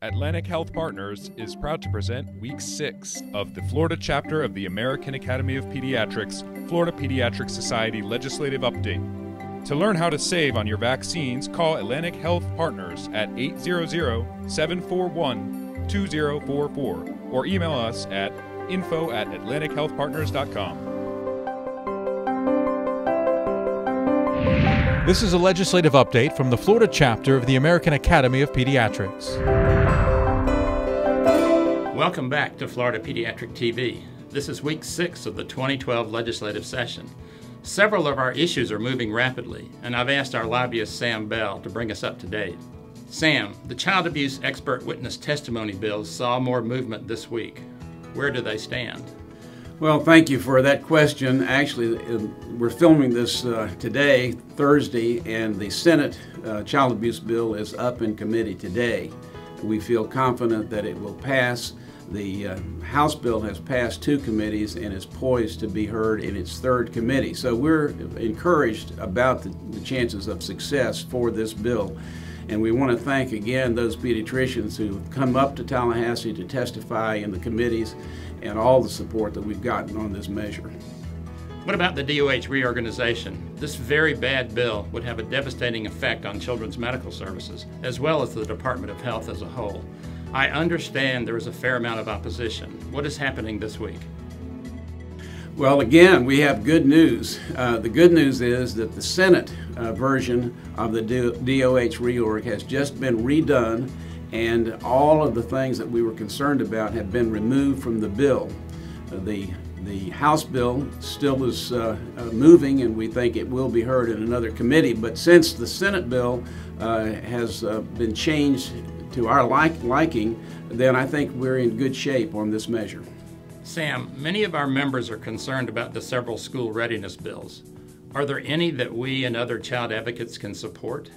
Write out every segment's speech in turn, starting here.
Atlantic Health Partners is proud to present Week 6 of the Florida chapter of the American Academy of Pediatrics Florida Pediatric Society Legislative Update. To learn how to save on your vaccines, call Atlantic Health Partners at 800-741-2044 or email us at info@atlantichealthpartners.com. This is a legislative update from the Florida chapter of the American Academy of Pediatrics. Welcome back to Florida Pediatric TV. This is week 6 of the 2012 legislative session. Several of our issues are moving rapidly, and I've asked our lobbyist Sam Bell to bring us up to date. Sam, the child abuse expert witness testimony bills saw more movement this week. Where do they stand? Well, thank you for that question. Actually, we're filming this today, Thursday, and the Senate child abuse bill is up in committee today. We feel confident that it will pass. The House bill has passed 2 committees and is poised to be heard in its 3rd committee. So we're encouraged about the chances of success for this bill. And we want to thank again those pediatricians who have come up to Tallahassee to testify in the committees and all the support that we've gotten on this measure. What about the DOH reorganization? This very bad bill would have a devastating effect on children's medical services, as well as the Department of Health as a whole. I understand there is a fair amount of opposition. What is happening this week? Well, again, we have good news. The good news is that the Senate version of the DOH reorg has just been redone, and all of the things that we were concerned about have been removed from the bill. The House bill still is moving, and we think it will be heard in another committee. But since the Senate bill has been changed to our liking, then I think we're in good shape on this measure. Sam, many of our members are concerned about the several school readiness bills. Are there any that we and other child advocates can support?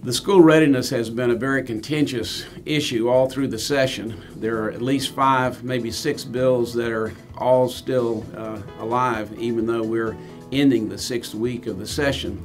The school readiness has been a very contentious issue all through the session. There are at least 5, maybe 6 bills that are all still alive, even though we're ending the 6th week of the session.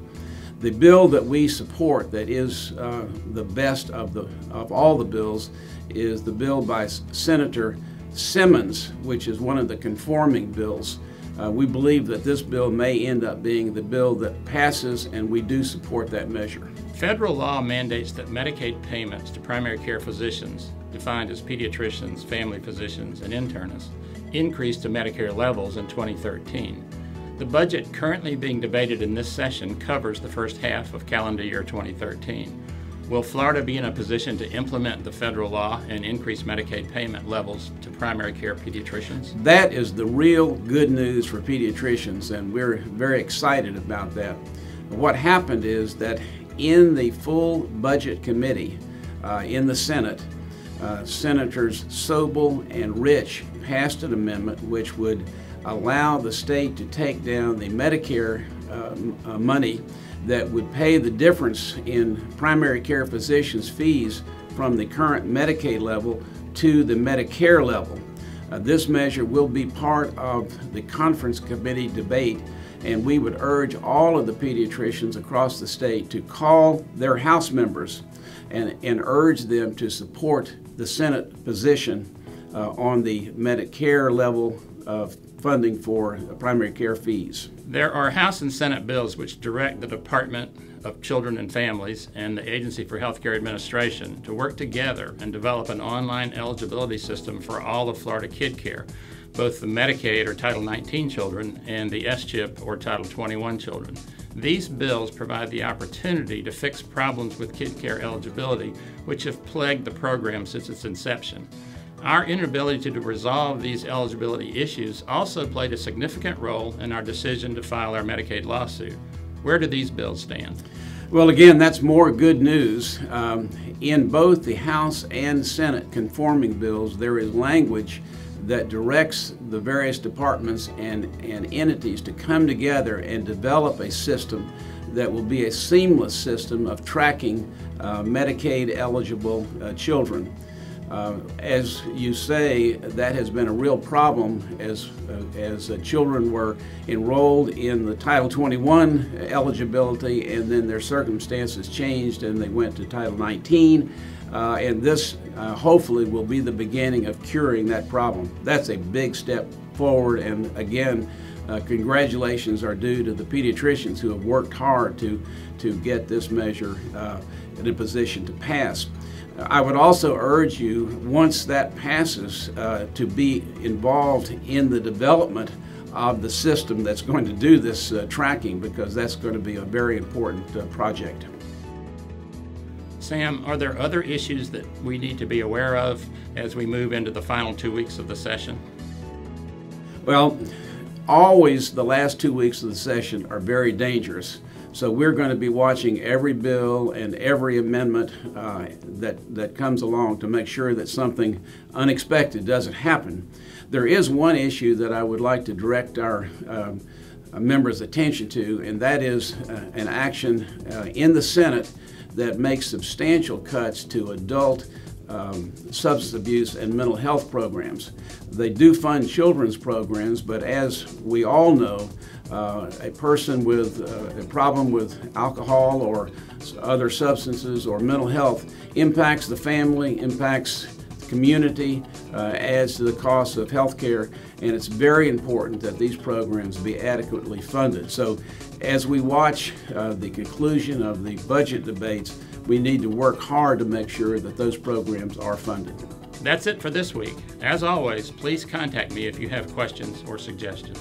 The bill that we support that is the best of all the bills is the bill by Senator Simmons, which is one of the conforming bills. We believe that this bill may end up being the bill that passes, and we do support that measure. Federal law mandates that Medicaid payments to primary care physicians, defined as pediatricians, family physicians, and internists, increase to Medicare levels in 2013. The budget currently being debated in this session covers the first half of calendar year 2013. Will Florida be in a position to implement the federal law and increase Medicaid payment levels to primary care pediatricians? That is the real good news for pediatricians, and we're very excited about that. What happened is that in the full budget committee in the Senate, Senators Sobel and Rich passed an amendment which would allow the state to take down the Medicare money that would pay the difference in primary care physicians' fees from the current Medicaid level to the Medicare level. This measure will be part of the conference committee debate, and we would urge all of the pediatricians across the state to call their House members and urge them to support the Senate position on the Medicare level of funding for primary care fees. There are House and Senate bills which direct the Department of Children and Families and the Agency for Healthcare Administration to work together and develop an online eligibility system for all of Florida Kid Care, both the Medicaid or Title 19 children and the SCHIP or Title 21 children. These bills provide the opportunity to fix problems with kid care eligibility which have plagued the program since its inception. Our inability to resolve these eligibility issues also played a significant role in our decision to file our Medicaid lawsuit. Where do these bills stand? Well, again, that's more good news. In both the House and Senate conforming bills, there is language that directs the various departments and entities to come together and develop a system that will be a seamless system of tracking Medicaid-eligible children. As you say, that has been a real problem as children were enrolled in the Title 21 eligibility, and then their circumstances changed and they went to Title 19. and this hopefully will be the beginning of curing that problem. That's a big step forward, and again, congratulations are due to the pediatricians who have worked hard to get this measure in a position to pass. I would also urge you, once that passes, to be involved in the development of the system that's going to do this tracking, because that's going to be a very important project. Sam, are there other issues that we need to be aware of as we move into the final 2 weeks of the session? Well, always the last 2 weeks of the session are very dangerous. So we're going to be watching every bill and every amendment that comes along to make sure that something unexpected doesn't happen. There is one issue that I would like to direct our members' attention to, and that is an action in the Senate that makes substantial cuts to adult substance abuse and mental health programs. They do fund children's programs, but as we all know, a person with a problem with alcohol or other substances or mental health impacts the family, impacts the community, adds to the cost of health care, and it's very important that these programs be adequately funded. So as we watch the conclusion of the budget debates, we need to work hard to make sure that those programs are funded. That's it for this week. As always, please contact me if you have questions or suggestions.